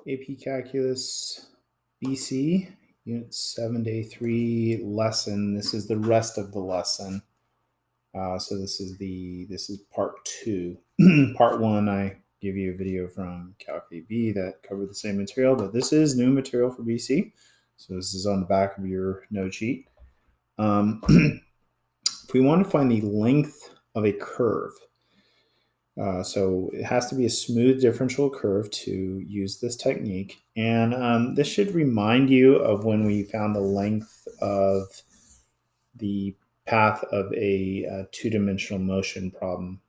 AP Calculus BC, Unit 7, Day 3 lesson. This is the rest of the lesson. So this is part 2. Part 1, I give you a video from Calc AB that covered the same material, but this is new material for BC. So this is on the back of your note sheet. If we want to find the length of a curve, so it has to be a smooth differential curve to use this technique. And this should remind you of when we found the length of the path of a two-dimensional motion problem,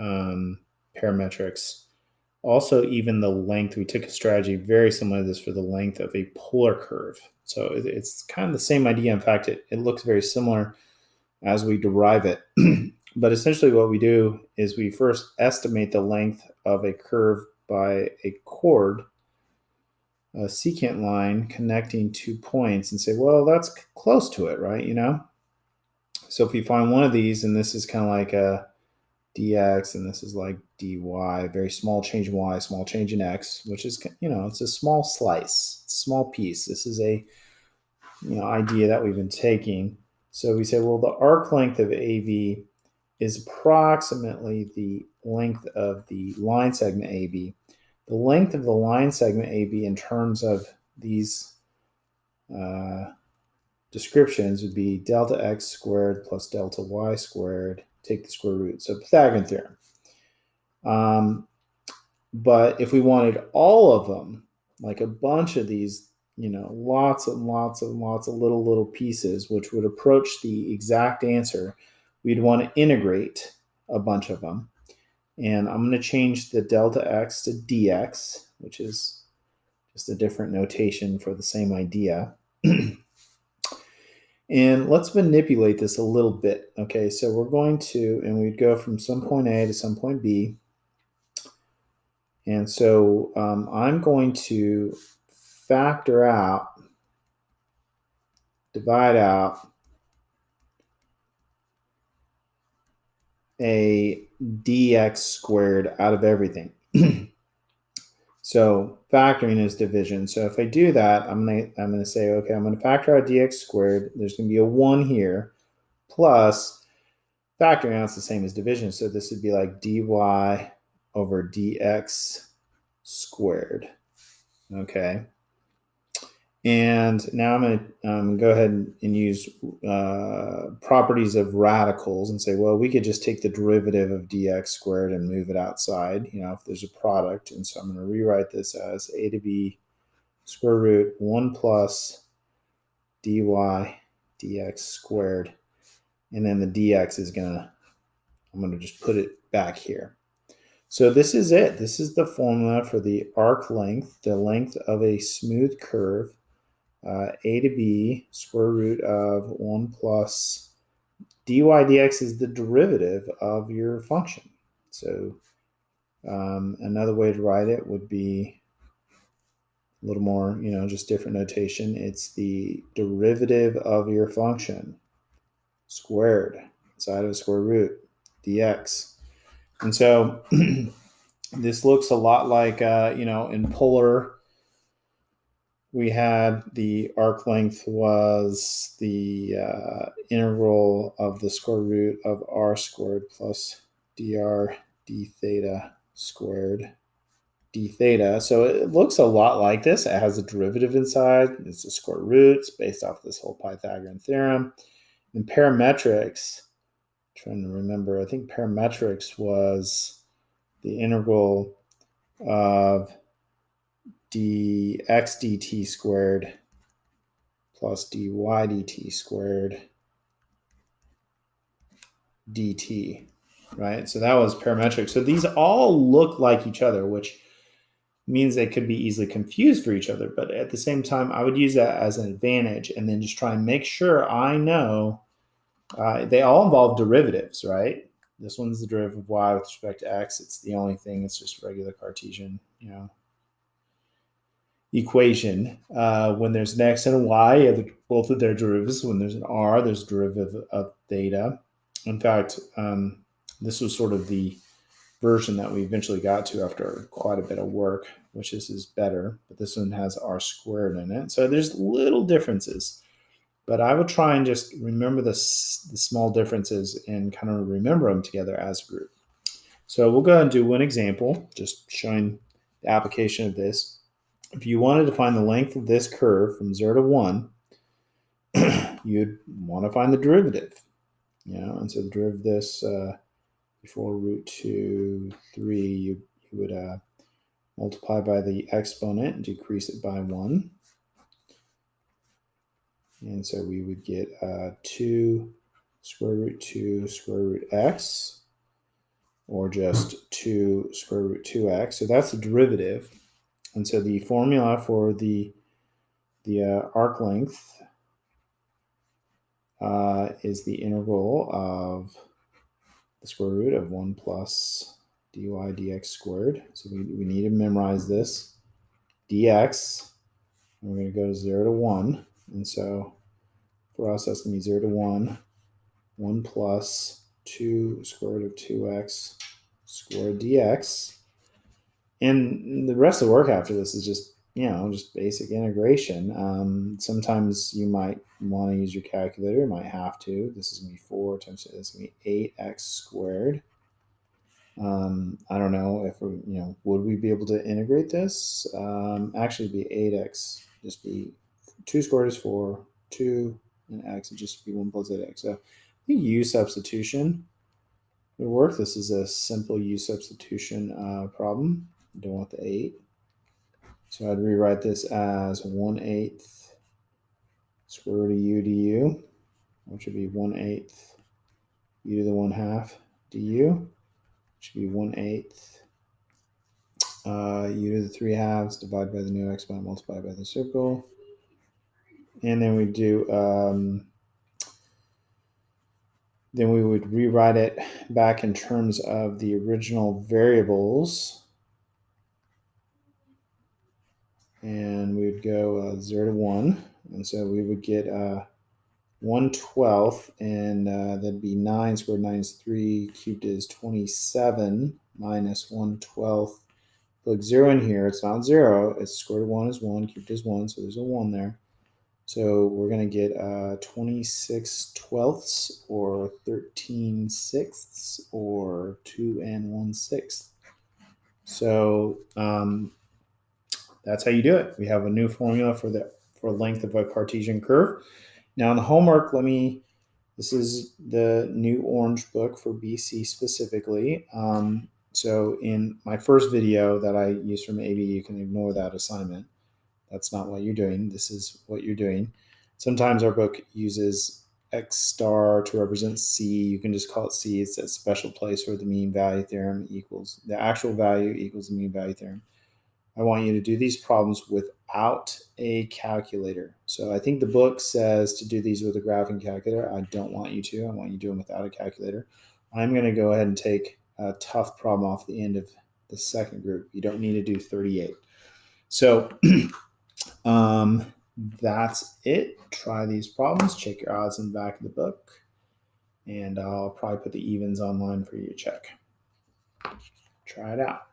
parametrics. Also, even the length, we took a strategy very similar to this for the length of a polar curve. So it's kind of the same idea. In fact, it looks very similar as we derive it. But essentially what we do is we first estimate the length of a curve by a chord, a secant line connecting 2 points, and say, well, that's close to it, right? So if we find one of these, and this is kind of like a dx, and this is like dy, very small change in y, small change in x, which is, it's a small slice, small piece. This is a, idea that we've been taking. So we say, well, the arc length of AB is approximately the length of the line segment AB. The length of the line segment AB in terms of these descriptions would be delta x squared plus delta y squared, take the square root. So Pythagorean theorem. But if we wanted all of them, like a bunch of these, lots and lots and lots of little pieces, which would approach the exact answer, we'd want to integrate a bunch of them. And I'm going to change the delta x to dx, which is just a different notation for the same idea. And let's manipulate this a little bit. Okay, so we're going to, and we'd go from some point A to some point B. And so I'm going to factor out, divide out a dx squared out of everything. So factoring is division. So if I do that, I'm gonna say, okay, I'm gonna factor out dx squared. There's gonna be a 1 here, plus factoring out is the same as division. So this would be like dy over dx squared. Okay. And now I'm going to go ahead and use properties of radicals and say, well, we could just take the derivative of dx squared and move it outside, if there's a product. And so I'm going to rewrite this as a to b square root 1 plus dy dx squared. And then the dx is I'm going to just put it back here. So this is it. This is the formula for the arc length, the length of a smooth curve. A to b square root of 1 plus dy dx is the derivative of your function. So another way to write it would be a little more, just different notation. It's the derivative of your function squared inside of a square root dx. And so this looks a lot like, in polar, we had the arc length was the integral of the square root of r squared plus dr d theta squared d theta. So it looks a lot like this. It has a derivative inside. It's the square root. It's based off this whole Pythagorean theorem. In parametrics, I'm trying to remember, I think parametrics was the integral of dx dt squared plus dy dt squared dt, right? So that was parametric. So these all look like each other, which means they could be easily confused for each other. But at the same time, I would use that as an advantage and then just try and make sure I know they all involve derivatives, right? This one's the derivative of y with respect to x. It's the only thing. It's just regular Cartesian, equation. When there's an x and a y, both of their derivatives. When there's an r, there's derivative of theta. In fact, this was sort of the version that we eventually got to after quite a bit of work. which this is better, but this one has r squared in it. So there's little differences, but I will try and just remember the small differences and kind of remember them together as a group. So we'll go ahead and do one example, just showing the application of this. If you wanted to find the length of this curve from 0 to 1, you'd want to find the derivative. And so the derivative of this before root 2, 3, you would multiply by the exponent and decrease it by 1. And so we would get 2 square root 2 square root x, or just 2 square root 2x. So that's the derivative. And so the formula for the arc length is the integral of the square root of 1 plus dy dx squared. So we need to memorize this. Dx, and we're going to go to 0 to 1. And so for us, that's going to be 0 to 1, 1 plus 2 square root of 2x squared dx. And the rest of the work after this is just, just basic integration. Sometimes you might want to use your calculator, you might have to. This is going to be 4 times, this is going to be 8x squared. I don't know if would we be able to integrate this? Actually, it'd be 8x, just be 2 squared is 4, 2 and x would just be 1 plus 8x. So I think u substitution would work. This is a simple u substitution problem. Don't want the 8. So I'd rewrite this as 1/8 square root of u du, which would be 1/8 u to the 1/2 du, which would be 1/8 u to the 3/2 divided by the new exponent multiplied by the circle. And then we do, then we would rewrite it back in terms of the original variables. And we would go 0 to 1. And so we would get 1/12, and that'd be 9 squared 9 is 3, cubed is 27, minus 1/12. Look, 0 in here, it's not 0, it's square root of 1 is 1, cubed is 1, so there's a 1 there. So we're going to get 26/12, or 13/6, or 2 1/6. So that's how you do it. We have a new formula for length of a Cartesian curve. Now in the homework, this is the new orange book for BC specifically. So in my first video that I used from AB, you can ignore that assignment. That's not what you're doing. This is what you're doing. Sometimes our book uses X star to represent C. You can just call it C. It's a special place where the mean value theorem equals the actual value equals the mean value theorem. I want you to do these problems without a calculator. So I think the book says to do these with a graphing calculator. I don't want you to. I want you to do them without a calculator. I'm going to go ahead and take a tough problem off the end of the second group. You don't need to do 38. So that's it. Try these problems. Check your odds in the back of the book. And I'll probably put the evens online for you to check. Try it out.